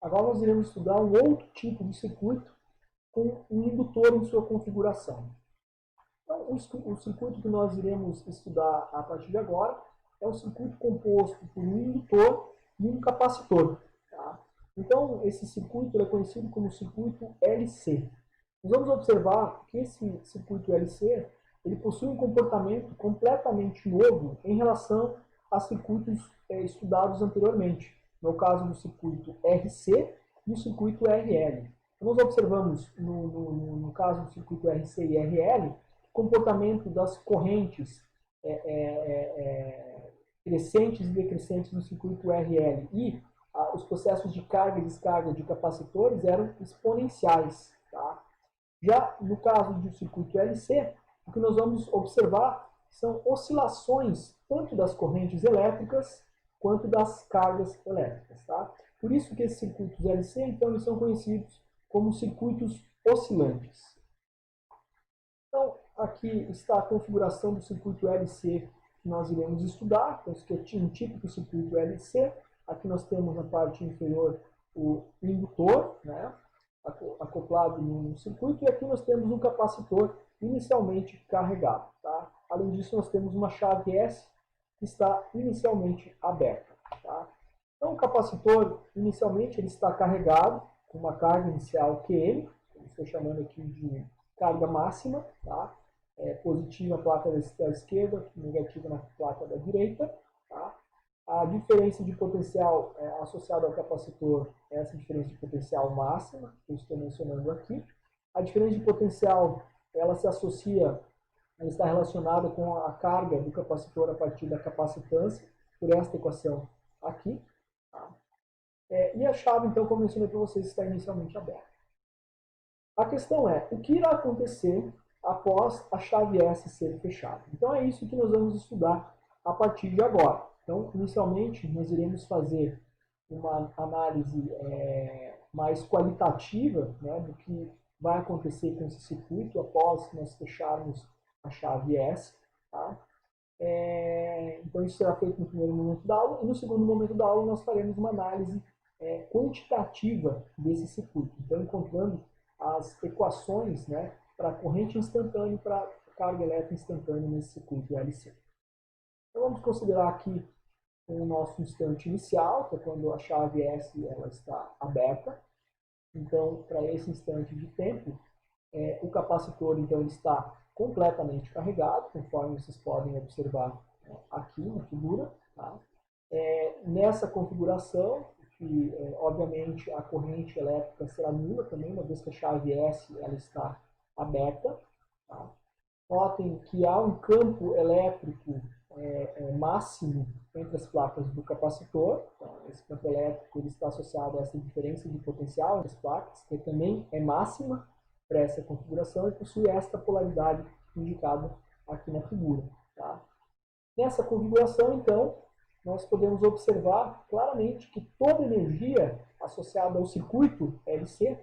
Agora nós iremos estudar um outro tipo de circuito com um indutor em sua configuração. Então, o circuito que nós iremos estudar a partir de agora é um circuito composto por um indutor e um capacitor. Tá? Então, esse circuito é conhecido como circuito LC. Nós vamos observar que esse circuito LC ele possui um comportamento completamente novo em relação a circuitos estudados anteriormente, no caso do circuito RC e do circuito RL. Então, nós observamos, no caso do circuito RC e RL, o comportamento das correntes crescentes e decrescentes no circuito RL e os processos de carga e descarga de capacitores eram exponenciais. Tá? Já no caso do circuito LC, o que nós vamos observar são oscilações tanto das correntes elétricas quanto das cargas elétricas. Tá? Por isso que esses circuitos LC, então, eles são conhecidos como circuitos oscilantes. Então, aqui está a configuração do circuito LC que nós iremos estudar. Então, esse aqui é um típico circuito LC. Aqui nós temos na parte inferior o indutor, né, acoplado no circuito, e aqui nós temos um capacitor inicialmente carregado. Tá? Além disso, nós temos uma chave S que está inicialmente aberta. Tá? Então, o capacitor, inicialmente, ele está carregado com uma carga inicial QM, eu estou chamando aqui de carga máxima, tá? Positiva na placa da esquerda, negativa na placa da direita. Tá? A diferença de potencial associada ao capacitor é essa diferença de potencial máxima, que eu estou mencionando aqui. A diferença de potencial, ela se associa, ela está relacionada com a carga do capacitor a partir da capacitância, por esta equação aqui. Tá? E a chave, então, como eu mencionei para vocês, está inicialmente aberta. A questão é, o que irá acontecer após a chave S ser fechada? Então é isso que nós vamos estudar a partir de agora. Então, inicialmente, nós iremos fazer uma análise mais qualitativa, né, do que vai acontecer com esse circuito após nós fecharmos a chave S. Tá? Então, isso será feito no primeiro momento da aula, e no segundo momento da aula nós faremos uma análise quantitativa desse circuito. Então, encontrando as equações, né, para corrente instantânea e para carga elétrica instantânea nesse circuito LC. Então, vamos considerar aqui o nosso instante inicial, que é quando a chave S ela está aberta. Então, para esse instante de tempo, o capacitor então está completamente carregado, conforme vocês podem observar aqui na figura. Tá? Nessa configuração, que obviamente a corrente elétrica será nula também, uma vez que a chave S ela está aberta. Tá? Notem que há um campo elétrico máximo entre as placas do capacitor. Então, esse campo elétrico ele está associado a essa diferença de potencial entre as placas, que também é máxima para essa configuração e possui esta polaridade indicada aqui na figura. Tá? Nessa configuração, então, nós podemos observar claramente que toda energia associada ao circuito LC,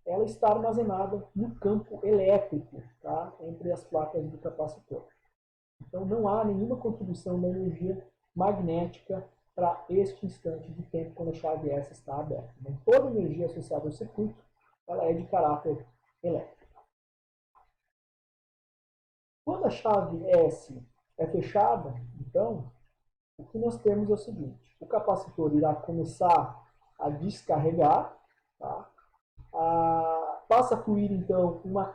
ela está armazenada no campo elétrico, tá? Entre as placas do capacitor. Então, não há nenhuma contribuição da energia magnética para este instante de tempo quando a chave S está aberta. Então, toda energia associada ao circuito ela é de caráter elétrico. Quando a chave S é fechada, então, o que nós temos é o seguinte: o capacitor irá começar a descarregar, tá? Passa a fluir, então, uma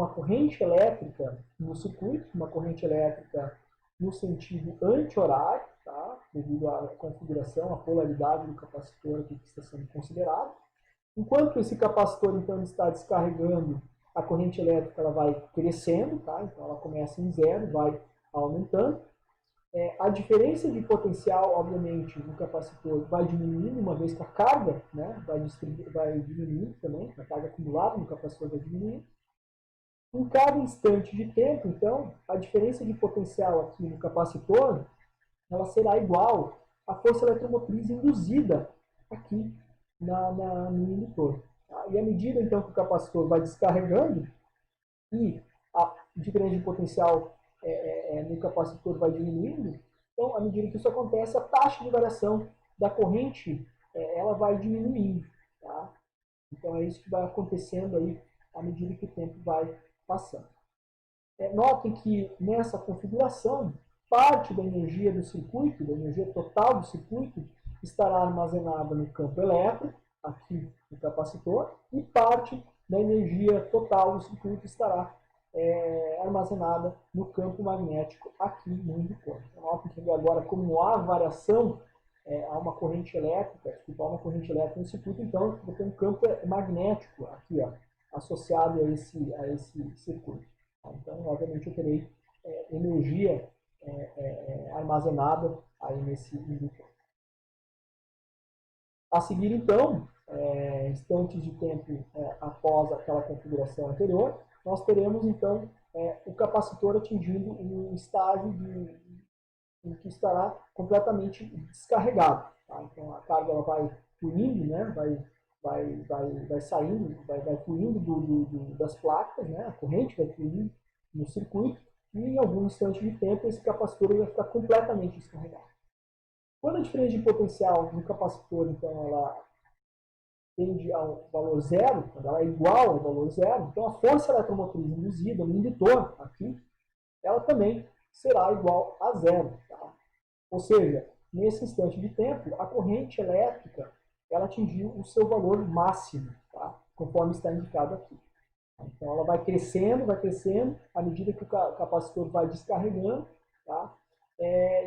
corrente elétrica no circuito, uma corrente elétrica no sentido anti-horário, tá? Devido à configuração, à polaridade do capacitor aqui que está sendo considerado. Enquanto esse capacitor, então, está descarregando, a corrente elétrica ela vai crescendo, tá? Então, ela começa em zero, vai aumentando. A diferença de potencial, obviamente, no capacitor vai diminuindo, uma vez que a carga, né, vai diminuindo também, a carga acumulada no capacitor vai diminuindo. Em cada instante de tempo, então, a diferença de potencial aqui no capacitor, ela será igual à força eletromotriz induzida aqui no indutor. Tá? E à medida, então, que o capacitor vai descarregando e a diferença de potencial no capacitor vai diminuindo, então, à medida que isso acontece, a taxa de variação da corrente ela vai diminuindo. Tá? Então é isso que vai acontecendo aí à medida que o tempo vai passando. Notem que nessa configuração, parte da energia do circuito, da energia total do circuito, estará armazenada no campo elétrico, aqui no capacitor, e parte da energia total do circuito estará armazenada no campo magnético aqui no indutor. Então, notem que agora, como há variação, há uma corrente elétrica, há uma corrente elétrica no circuito, então eu tenho um campo magnético aqui, ó, associado a esse circuito. Então, obviamente, eu terei energia armazenada aí nesse indutor. A seguir, então, instantes de tempo após aquela configuração anterior, nós teremos, então, o capacitor atingindo um estágio em que estará completamente descarregado. Tá? Então, a carga ela vai fluindo, né? vai saindo, vai fluindo das placas, né? A corrente vai fluindo no circuito, e em algum instante de tempo esse capacitor vai ficar completamente descarregado. Quando a diferença de potencial no capacitor, então, ela tende ao valor zero, quando ela é igual ao valor zero, então a força eletromotriz induzida no indutor, aqui, ela também será igual a zero. Tá? Ou seja, nesse instante de tempo, a corrente elétrica ela atingiu o seu valor máximo, tá? Conforme está indicado aqui. Então, ela vai crescendo, à medida que o capacitor vai descarregando. Tá?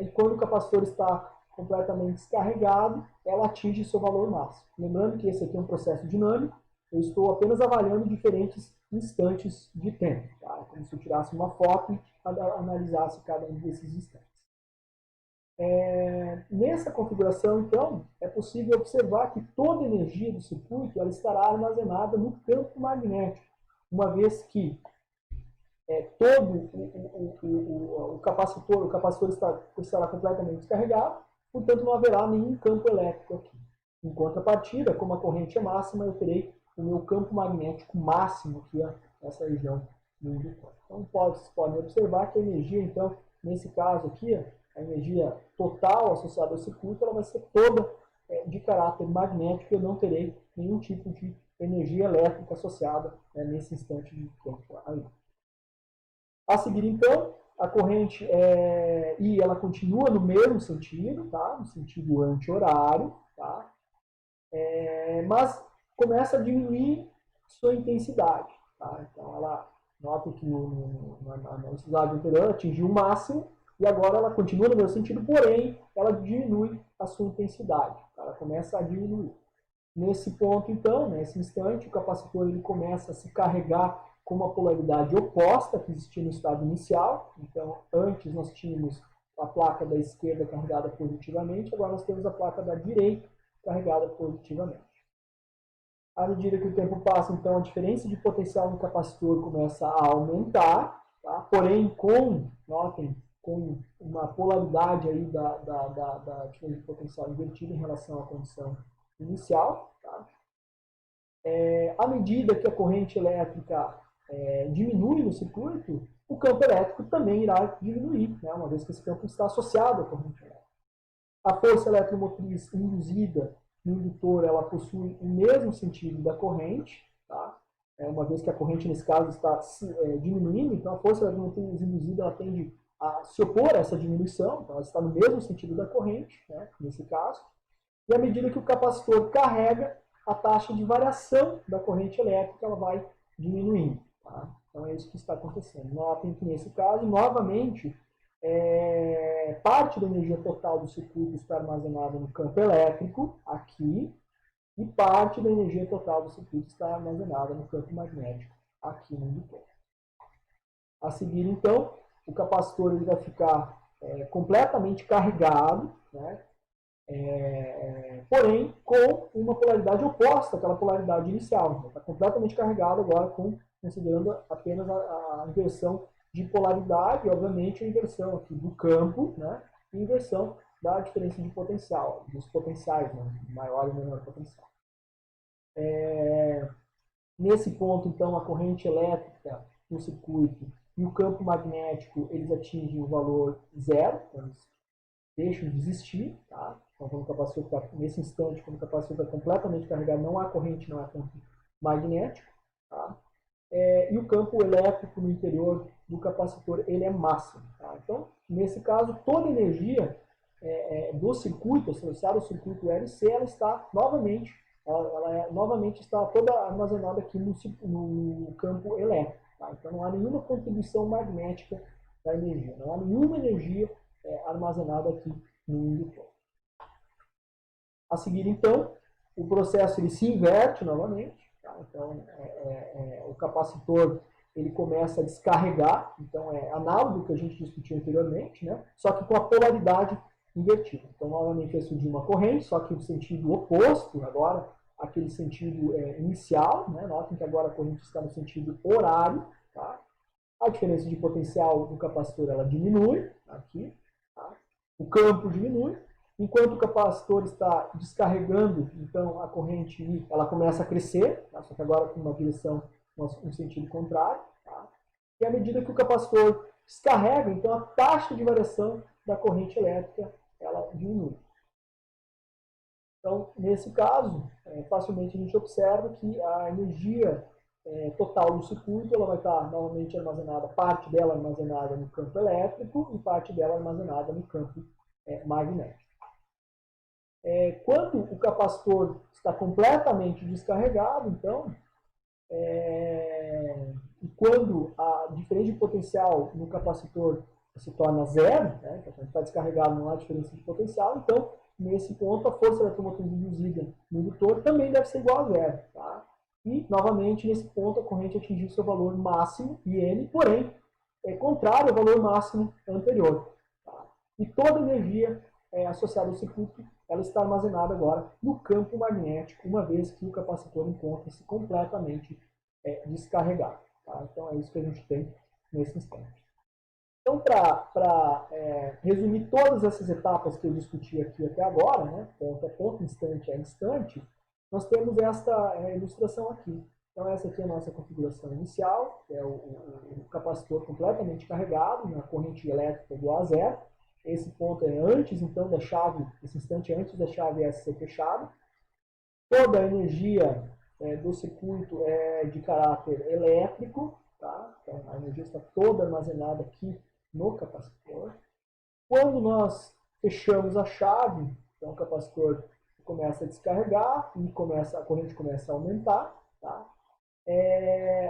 E quando o capacitor está completamente descarregado, ela atinge seu valor máximo. Lembrando que esse aqui é um processo dinâmico, eu estou apenas avaliando diferentes instantes de tempo. Tá? Como se eu tirasse uma foto e analisasse cada um desses instantes. Nessa configuração, então, é possível observar que toda a energia do circuito ela estará armazenada no campo magnético, uma vez que todo o capacitor estará completamente descarregado, portanto não haverá nenhum campo elétrico aqui. Em contrapartida, como a corrente é máxima, eu terei o meu campo magnético máximo aqui, nessa região do indutor. Então, vocês podem observar que a energia, então, nesse caso aqui, a energia total associada ao circuito, ela vai ser toda de caráter magnético, eu não terei nenhum tipo de energia elétrica associada nesse instante de tempo aí. A seguir, então, a corrente I ela continua no mesmo sentido, tá? No sentido anti-horário, tá? Mas começa a diminuir sua intensidade. Tá? Então, ela nota que no slide anterior atingiu o máximo, e agora ela continua no mesmo sentido, porém, ela diminui a sua intensidade. Tá? Ela começa a diminuir. Nesse ponto, então, nesse instante, o capacitor ele começa a se carregar com uma polaridade oposta que existia no estado inicial. Então, antes nós tínhamos a placa da esquerda carregada positivamente, agora nós temos a placa da direita carregada positivamente. À medida que o tempo passa, então, a diferença de potencial no capacitor começa a aumentar, tá? Porém, notem, com uma polaridade aí da diferença de potencial invertida em relação à condição inicial. Tá? À medida que a corrente elétrica diminui no circuito, o campo elétrico também irá diminuir, né? Uma vez que esse campo está associado à corrente elétrica. A força eletromotriz induzida no indutor, ela possui o mesmo sentido da corrente, tá? Uma vez que a corrente, nesse caso, está diminuindo, então a força eletromotriz induzida ela tende a se opor a essa diminuição, então ela está no mesmo sentido da corrente, né? Nesse caso. E à medida que o capacitor carrega, a taxa de variação da corrente elétrica ela vai diminuindo. Tá? Então é isso que está acontecendo. Notem que nesse caso, novamente, parte da energia total do circuito está armazenada no campo elétrico, aqui, e parte da energia total do circuito está armazenada no campo magnético, aqui no indutor. A seguir, então, o capacitor ele vai ficar completamente carregado, né? Porém, com uma polaridade oposta àquela polaridade inicial. Está completamente carregado agora, considerando apenas a inversão de polaridade, e obviamente a inversão aqui do campo, né? E a inversão da diferença de potencial, dos potenciais, né? Maior e menor potencial. Nesse ponto, então, a corrente elétrica no circuito e o campo magnético, eles atingem o valor zero, então eles deixam de existir, tá? Então, quando o capacitor está, nesse instante, quando o capacitor está completamente carregado, não há corrente, não há campo magnético. Tá? E o campo elétrico no interior do capacitor, ele é máximo. Tá? Então, nesse caso, toda a energia do circuito, associada ao circuito LC, ela está novamente, novamente está toda armazenada aqui no campo elétrico. Tá? Então, não há nenhuma contribuição magnética da energia, não há nenhuma energia armazenada aqui no indutor. A seguir, então, o processo ele se inverte novamente. Tá? Então, o capacitor ele começa a descarregar, então é análogo ao que a gente discutiu anteriormente, né? Só que com a polaridade invertida. Então, novamente vai surgir uma corrente, só que no sentido oposto, agora, aquele sentido inicial, né? Notem que agora a corrente está no sentido horário. Tá? A diferença de potencial do capacitor ela diminui, aqui, tá? O campo diminui. Enquanto o capacitor está descarregando, então a corrente I ela começa a crescer, tá? Só que agora com uma direção, um sentido contrário. Tá? E à medida que o capacitor descarrega, então a taxa de variação da corrente elétrica ela diminui. Então, nesse caso, facilmente a gente observa que a energia total do circuito ela vai estar novamente armazenada, parte dela armazenada no campo elétrico e parte dela armazenada no campo magnético. Quando o capacitor está completamente descarregado, então, e quando a diferença de potencial no capacitor se torna zero, né, então está descarregado, não há diferença de potencial, então, nesse ponto, a força eletromotriz induzida no indutor também deve ser igual a zero. Tá? E, novamente, nesse ponto, a corrente atingiu seu valor máximo, IN, porém, é contrário ao valor máximo anterior. Tá? E toda a energia associada ao circuito ela está armazenada agora no campo magnético, uma vez que o capacitor encontra-se completamente descarregado. Tá? Então, é isso que a gente tem nesse instante. Então, para resumir todas essas etapas que eu discuti aqui até agora, né, ponto a ponto, instante a instante, nós temos esta ilustração aqui. Então, essa aqui é a nossa configuração inicial, que é o capacitor completamente carregado, na corrente elétrica igual a zero. Esse ponto é antes, então, da chave, esse instante é antes da chave S ser fechada. Toda a energia do circuito é de caráter elétrico, tá? Então, a energia está toda armazenada aqui no capacitor. Quando nós fechamos a chave, então o capacitor começa a descarregar e a corrente começa a aumentar, tá?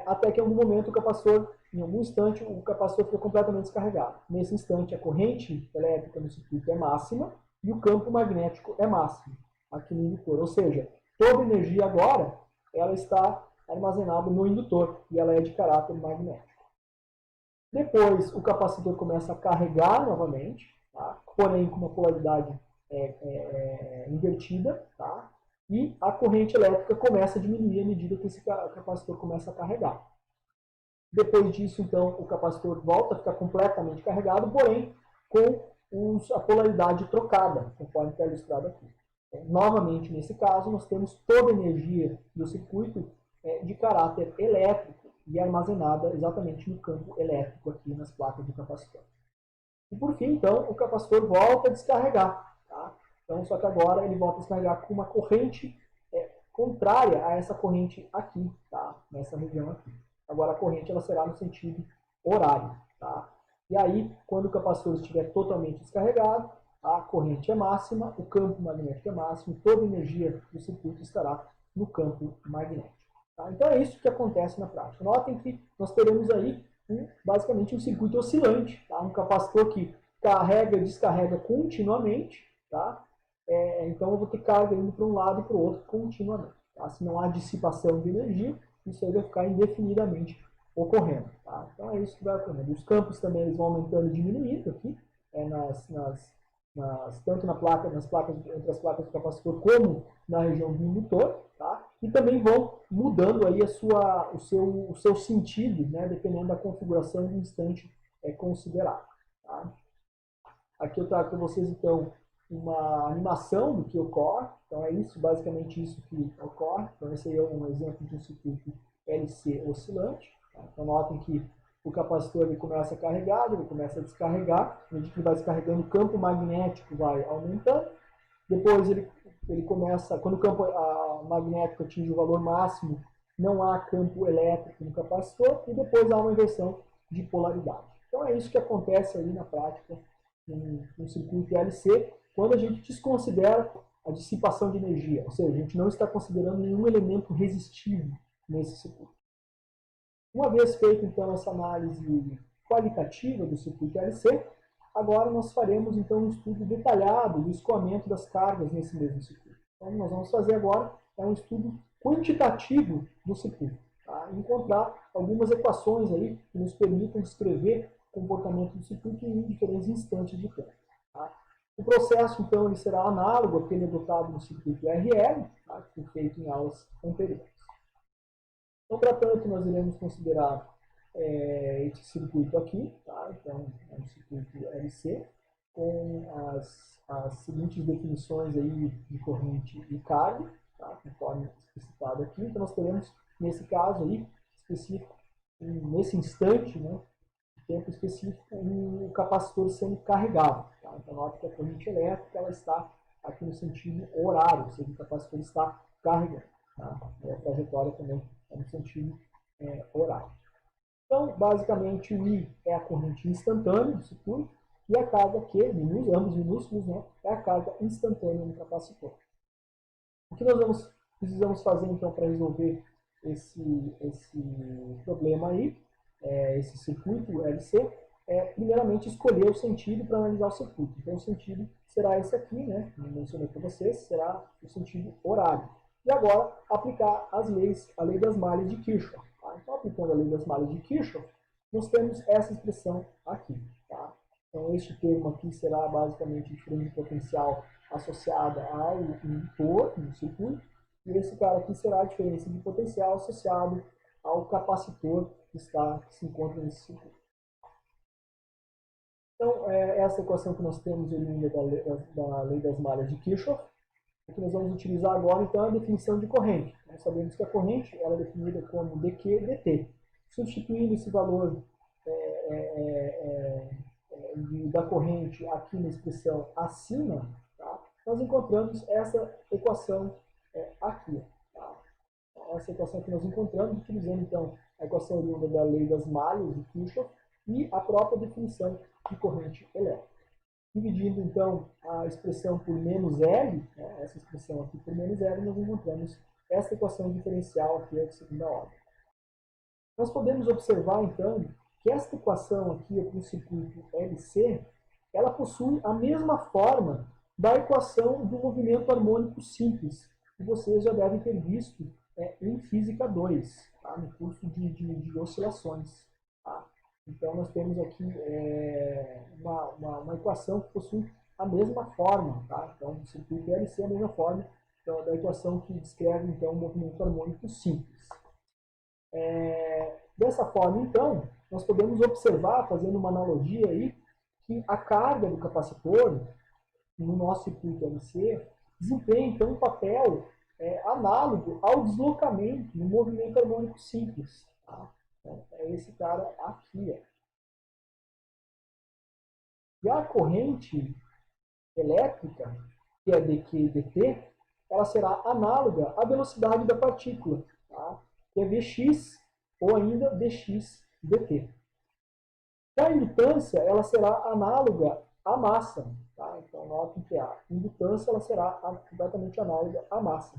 Até que em algum momento o capacitor, em algum instante, o capacitor fica completamente descarregado. Nesse instante, a corrente elétrica no circuito é máxima e o campo magnético é máximo aqui no indutor. Ou seja, toda a energia agora ela está armazenada no indutor e ela é de caráter magnético. Depois, o capacitor começa a carregar novamente, tá? Porém com uma polaridade invertida, tá? E a corrente elétrica começa a diminuir à medida que esse capacitor começa a carregar. Depois disso, então, o capacitor volta a ficar completamente carregado, porém com a polaridade trocada, conforme está ilustrado aqui. Novamente, nesse caso, nós temos toda a energia do circuito de caráter elétrico e armazenada exatamente no campo elétrico aqui nas placas do capacitor. E por fim, então, o capacitor volta a descarregar. Tá? Então, só que agora ele volta a descarregar com uma corrente contrária a essa corrente aqui, tá? Nessa região aqui. Agora a corrente ela será no sentido horário. Tá? E aí, quando o capacitor estiver totalmente descarregado, a corrente é máxima, o campo magnético é máximo, toda a energia do circuito estará no campo magnético. Tá? Então é isso que acontece na prática. Notem que nós teremos aí basicamente um circuito oscilante, tá? Um capacitor que carrega e descarrega continuamente, tá? Então eu vou ter carga indo para um lado e para o outro continuamente. Tá? Se não há dissipação de energia, isso aí vai ficar indefinidamente ocorrendo. Tá? Então é isso que vai ocorrendo. Os campos também eles vão aumentando e diminuindo aqui, tanto nas placas, entre as placas do capacitor como na região do indutor, tá? E também vão mudando aí o seu sentido, né? Dependendo da configuração do instante considerado. Tá? Aqui eu trago para vocês então uma animação do que ocorre. Então é isso, basicamente isso que ocorre. Então esse aí é um exemplo de um circuito LC oscilante. Tá? Então notem que o capacitor ele começa a carregar, ele começa a descarregar, à medida que ele vai descarregando, o campo magnético vai aumentando, Depois ele começa, quando o campo magnético atinge o valor máximo, não há campo elétrico no capacitor, e depois há uma inversão de polaridade. Então é isso que acontece aí na prática no circuito LC, quando a gente desconsidera a dissipação de energia, ou seja, a gente não está considerando nenhum elemento resistivo nesse circuito. Uma vez feita então essa análise qualitativa do circuito LC, agora nós faremos então um estudo detalhado do escoamento das cargas nesse mesmo circuito. Então nós vamos fazer agora um estudo quantitativo do circuito, tá? Encontrar algumas equações aí que nos permitam descrever o comportamento do circuito em diferentes instantes de tempo. Tá? O processo então ele será análogo àquele adotado no circuito RL, tá? Que foi feito em aulas anteriores. Então, para tanto, nós iremos considerar esse circuito aqui, tá? Então, é um circuito LC, com as seguintes definições aí de corrente e carga, tá? Conforme explicitado aqui. Então, nós teremos, nesse caso aí, específico, nesse instante, né, de tempo específico, um capacitor sendo carregado. Tá? Então, nota que a corrente elétrica ela está aqui no sentido horário, ou seja, o capacitor está carregando. Tá? E a trajetória também é no sentido horário. Então, basicamente, o I é a corrente instantânea do circuito e a carga Q, ambos minúsculos, né, é a carga instantânea no capacitor. O que nós precisamos fazer, então, para resolver esse problema aí, esse circuito LC, primeiramente escolher o sentido para analisar o circuito. Então, o sentido será esse aqui, né, como mencionei para vocês, será o sentido horário. E agora, aplicar a lei das malhas de Kirchhoff. Tá? Então, aplicando a lei das malhas de Kirchhoff, nós temos essa expressão aqui. Tá? Então, este termo aqui será basicamente a diferença de potencial associada ao indutor no circuito, e esse cara aqui será a diferença de potencial associado ao capacitor que se encontra nesse circuito. Então, essa equação que nós temos oriunda da lei das malhas de Kirchhoff. O que nós vamos utilizar agora, então, é a definição de corrente. Nós sabemos que a corrente ela é definida como dQ dt. Substituindo esse valor da corrente aqui na expressão acima, tá? Nós encontramos essa equação aqui. Tá? Essa equação que nós encontramos, utilizando, então, a equação oriunda da lei das malhas de Kirchhoff e a própria definição de corrente elétrica. Dividindo, então, a expressão por menos L, né, essa expressão aqui por menos L, nós encontramos essa equação diferencial aqui de segunda ordem. Nós podemos observar, então, que esta equação aqui para o circuito LC, ela possui a mesma forma da equação do movimento harmônico simples, que vocês já devem ter visto em Física 2, tá, no curso de oscilações. Tá? Então, nós temos aqui uma equação que possui a mesma forma. Tá? Então, o circuito LC é a mesma forma da equação que descreve, então, o movimento harmônico simples. Dessa forma, então, nós podemos observar, fazendo uma analogia aí, que a carga do capacitor, no nosso circuito LC, desempenha, então, um papel análogo ao deslocamento no movimento harmônico simples. Tá? É esse cara aqui. E a corrente elétrica, que é dQ dt, ela será análoga à velocidade da partícula, tá? Que é Vx ou ainda dx dt. Já a indutância ela será análoga à massa. Tá? Então, notem que a indutância ela será completamente análoga à massa.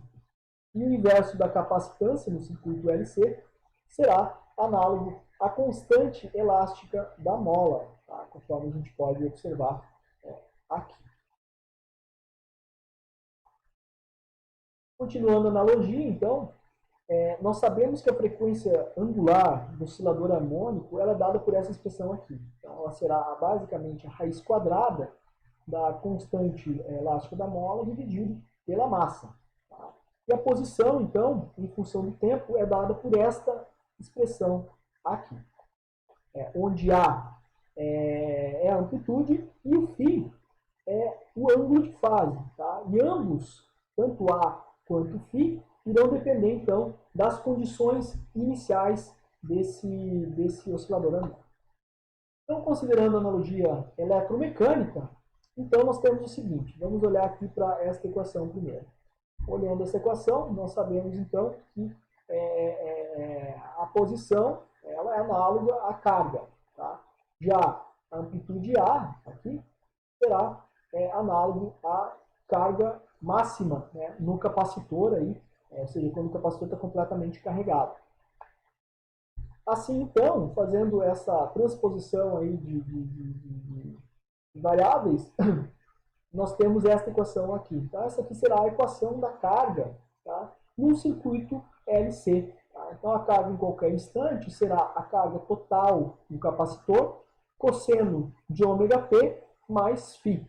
E o inverso da capacitância no circuito LC será análogo à constante elástica da mola, tá? Conforme a gente pode observar aqui. Continuando a analogia, então, nós sabemos que a frequência angular do oscilador harmônico ela é dada por essa expressão aqui. Então, ela será basicamente a raiz quadrada da constante elástica da mola dividido pela massa. Tá? E a posição, então, em função do tempo, é dada por esta expressão aqui, onde A é a amplitude e o φ é o ângulo de fase. Tá? E ambos, tanto A quanto φ, irão depender, então, das condições iniciais desse oscilador harmônico. Então, considerando a analogia eletromecânica, Então, nós temos o seguinte, vamos olhar aqui para esta equação primeiro. Olhando essa equação, nós sabemos, então, que a posição ela é análoga à carga. Tá? Já a amplitude A, aqui, será análogo à carga máxima, né, no capacitor, aí, ou seja, quando o capacitor está completamente carregado. Assim, então, fazendo essa transposição aí de variáveis, nós temos esta equação aqui. Tá? Essa aqui será a equação da carga, tá? Num circuito LC. Tá? Então, a carga em qualquer instante será a carga total do capacitor, cosseno de ômega P mais φ.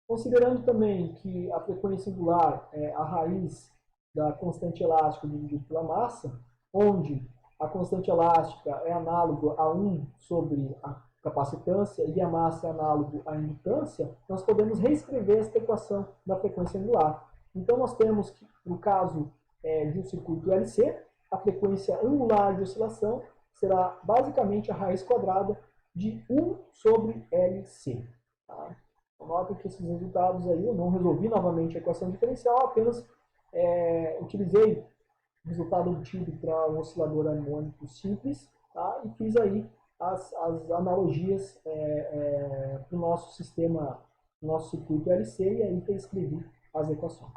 Considerando também que a frequência angular é a raiz da constante elástica dividida pela massa, onde a constante elástica é análoga a 1 sobre a capacitância e a massa é análogo à indutância, nós podemos reescrever esta equação da frequência angular. Então, nós temos que, no caso de um circuito LC, a frequência angular de oscilação será basicamente a raiz quadrada de 1 sobre LC. Tá? Nota que esses resultados aí, eu não resolvi novamente a equação diferencial, apenas utilizei o resultado obtido para um oscilador harmônico simples, tá? E fiz aí as analogias para o nosso sistema, nosso circuito LC, e aí que eu escrevi as equações.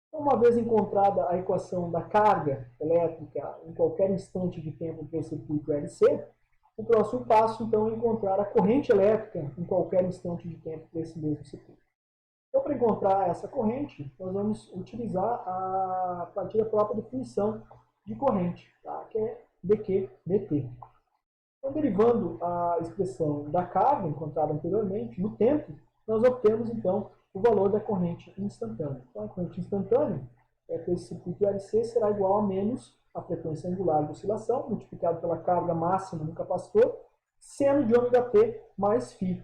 Então, uma vez encontrada a equação da carga elétrica em qualquer instante de tempo para o circuito LC, o próximo passo, então, é encontrar a corrente elétrica em qualquer instante de tempo para esse mesmo circuito. Então, para encontrar essa corrente, nós vamos utilizar a partir da própria definição de corrente, tá? Que é dQ dt. Então, derivando a expressão da carga encontrada anteriormente, no tempo, nós obtemos, então, o valor da corrente instantânea. Então, a corrente instantânea para esse circuito LC será igual a menos a frequência angular de oscilação, multiplicado pela carga máxima no capacitor, seno de ômega T mais φ. O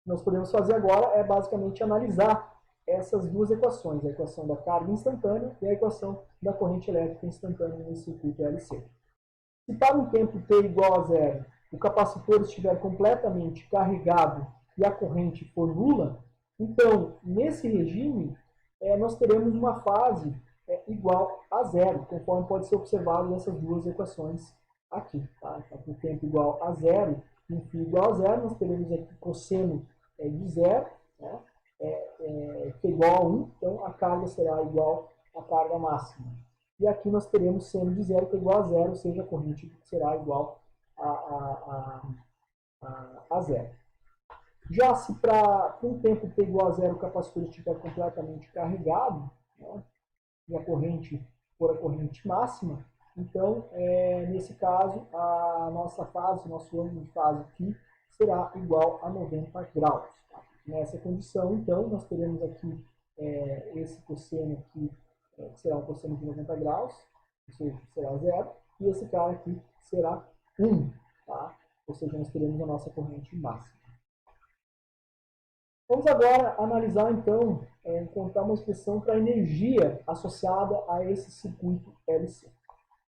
que nós podemos fazer agora é basicamente analisar essas duas equações, a equação da carga instantânea e a equação da corrente elétrica instantânea nesse circuito LC. Se para um tempo t igual a zero, o capacitor estiver completamente carregado e a corrente for nula, então, nesse regime, nós teremos uma fase igual a zero, conforme pode ser observado nessas duas equações aqui. Tá? Então, com o tempo igual a zero e φ igual a zero, nós teremos aqui cosseno de zero, né? Que é igual a 1, então a carga será igual à carga máxima. E aqui nós teremos seno de zero, que é igual a zero, ou seja, a corrente será igual a zero. Já se para um tempo t igual a zero o capacitor estiver completamente carregado, né, e a corrente for a corrente máxima, então, nesse caso, a nossa fase, nosso ângulo de fase aqui, será igual a 90 graus. Tá? Nessa condição, então, nós teremos aqui esse cosseno aqui, que será um cosseno de 90 graus, ou seja, será zero, e esse cara aqui será 1, tá? Ou seja, nós teremos a nossa corrente máxima. Vamos agora analisar, então, encontrar uma expressão para a energia associada a esse circuito LC.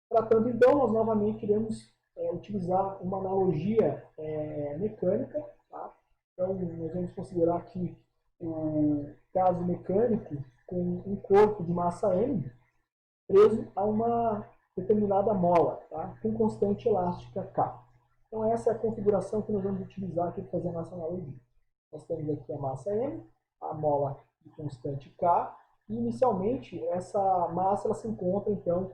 Tratando, então, nós novamente iremos utilizar uma analogia mecânica. Tá? Então, nós vamos considerar aqui o caso mecânico com um corpo de massa M preso a uma determinada mola, tá? Com constante elástica K. Então, essa é a configuração que nós vamos utilizar aqui para fazer a nossa analogia. Nós temos aqui a massa M, a mola de constante K, e inicialmente essa massa ela se encontra, então,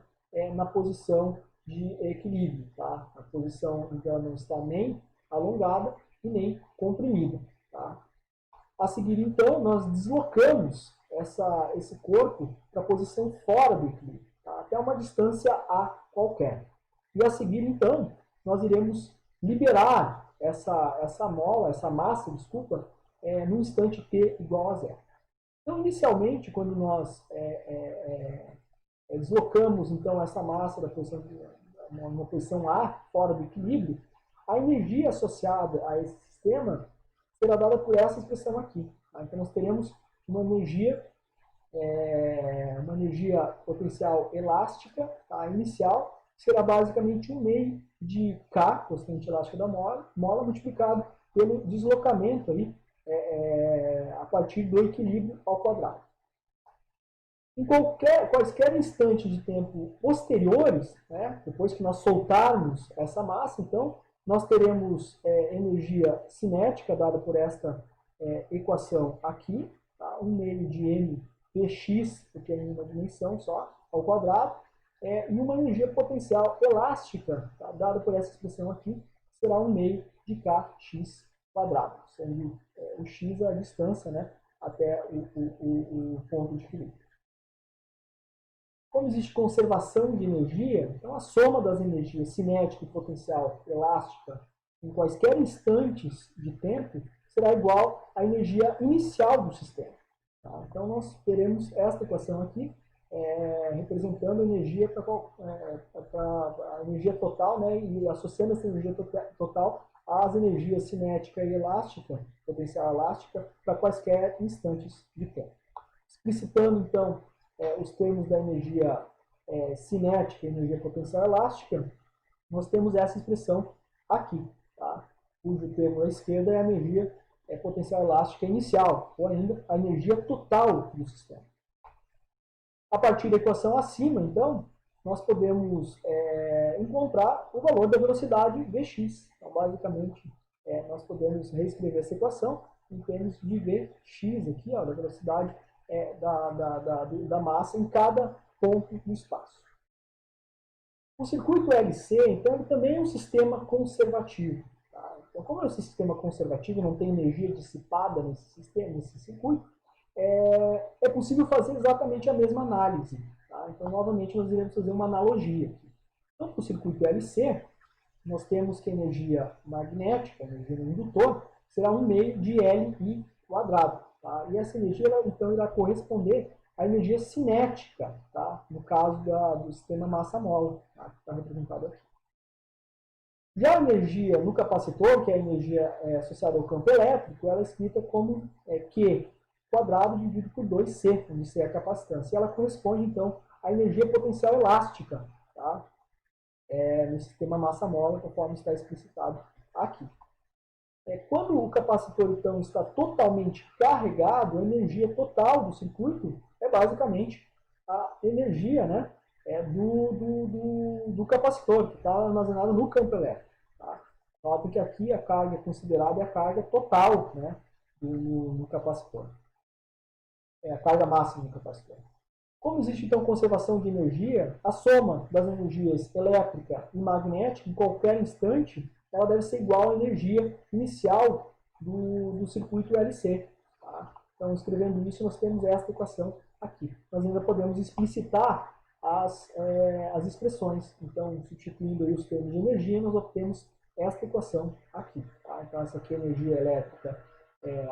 na posição de equilíbrio. Tá? A posição então, não está nem alongada e nem comprimida. Tá? A seguir, então, nós deslocamos esse corpo para a posição fora do equilíbrio, tá? Até uma distância A qualquer. E a seguir, então, nós iremos liberar essa mola, essa massa, desculpa, no instante t igual a zero. Então, inicialmente, quando nós deslocamos então essa massa da posição uma posição A fora do equilíbrio, a energia associada a esse sistema será dada por essa expressão aqui. Tá? Então, nós teremos uma energia potencial elástica, tá? Inicial, será basicamente um meio de K, constante elástica da mola, multiplicado pelo deslocamento aí, a partir do equilíbrio ao quadrado. Em quaisquer instantes de tempo posteriores, né, depois que nós soltarmos essa massa, então, nós teremos energia cinética dada por esta equação aqui, tá? 1 meio de m px, porque é em uma dimensão só, ao quadrado, e uma energia potencial elástica, tá? Dada por essa expressão aqui, será 1 meio de kx quadrado, sendo o x a distância, né, até o ponto de equilíbrio. Como existe conservação de energia, então a soma das energias cinética e potencial elástica em quaisquer instantes de tempo será igual à energia inicial do sistema. Tá? Então nós teremos esta equação aqui, representando a energia a energia total, né, e associando essa energia total às energias cinética e elástica, potencial elástica, para quaisquer instantes de tempo. Explicitando então os termos da energia cinética e energia potencial elástica, nós temos essa expressão aqui, tá? Cujo termo à esquerda é a energia potencial elástica inicial, ou ainda a energia total do sistema. A partir da equação acima, então, nós podemos encontrar o valor da velocidade Vx. Então, basicamente, nós podemos reescrever essa equação em termos de Vx aqui, ó, da velocidade da massa em cada ponto do espaço. O circuito LC, então, ele também é um sistema conservativo. Tá? Então, como é um sistema conservativo, não tem energia dissipada nesse circuito, é possível fazer exatamente a mesma análise. Tá? Então, novamente, nós iremos fazer uma analogia aqui. Então, para o circuito LC, nós temos que a energia magnética, a energia do indutor, será 1 meio de Li quadrado. Tá? E essa energia, então, irá corresponder à energia cinética, tá? No caso do sistema massa-mola, tá? Que está representado aqui. Já a energia no capacitor, que é a energia associada ao campo elétrico, ela é escrita como Q quadrado dividido por 2C, onde C é a capacitância. E ela corresponde, então, à energia potencial elástica, tá? No sistema massa-mola, conforme está explicitado aqui. Quando o capacitor, então, está totalmente carregado, a energia total do circuito é basicamente a energia, né, do capacitor, que está armazenado no campo elétrico. Tá? Notem que aqui a carga considerada é a carga total, né, do capacitor. É a carga máxima do capacitor. Como existe, então, conservação de energia, a soma das energias elétrica e magnética, em qualquer instante, ela deve ser igual à energia inicial do circuito LC. Tá? Então, escrevendo isso, nós temos esta equação aqui. Nós ainda podemos explicitar as expressões. Então, substituindo aí os termos de energia, nós obtemos esta equação aqui. Tá? Então, essa aqui é a energia elétrica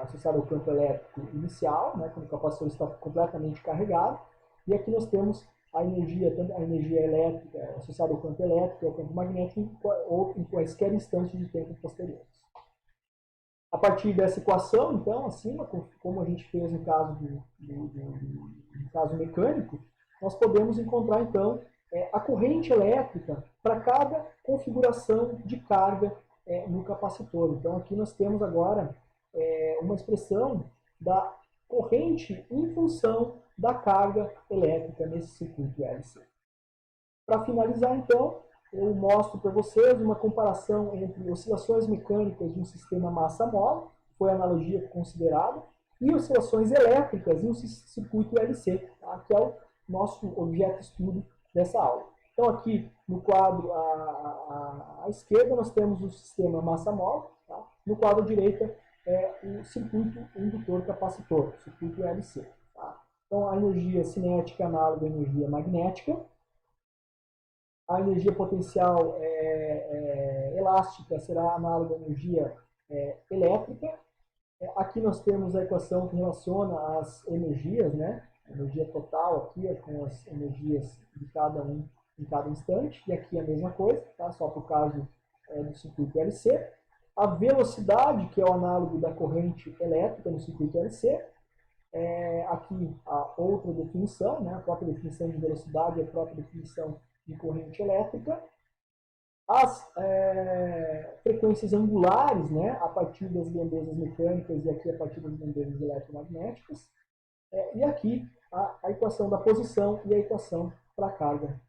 associada ao campo elétrico inicial, né, quando o capacitor está completamente carregado. E aqui nós temos a energia elétrica associada ao campo elétrico e ao campo magnético ou em quaisquer instantes de tempo posteriores. A partir dessa equação, então, acima, como a gente fez no caso no caso mecânico, nós podemos encontrar, então, a corrente elétrica para cada configuração de carga no capacitor. Então, aqui nós temos agora uma expressão da corrente em função da carga elétrica nesse circuito LC. Para finalizar, então, eu mostro para vocês uma comparação entre oscilações mecânicas de um sistema massa-mola, foi a analogia considerada, e oscilações elétricas em um circuito LC, tá? Que é o nosso objeto de estudo dessa aula. Então, aqui no quadro à esquerda, nós temos o sistema massa-mola, tá? No quadro à direita, o circuito indutor-capacitor, o circuito LC. Tá? Então, a energia cinética é análoga à energia magnética. A energia potencial elástica será análoga à energia elétrica. Aqui nós temos a equação que relaciona as energias, né? A energia total aqui com as energias de cada um em cada instante. E aqui a mesma coisa, tá? Só para o caso do circuito LC. A velocidade, que é o análogo da corrente elétrica no circuito LC. Aqui a outra definição, né? A própria definição de velocidade e a própria definição de corrente elétrica. as frequências angulares, né, a partir das grandezas mecânicas e aqui a partir das grandezas eletromagnéticas, e aqui a equação da posição e a equação para a carga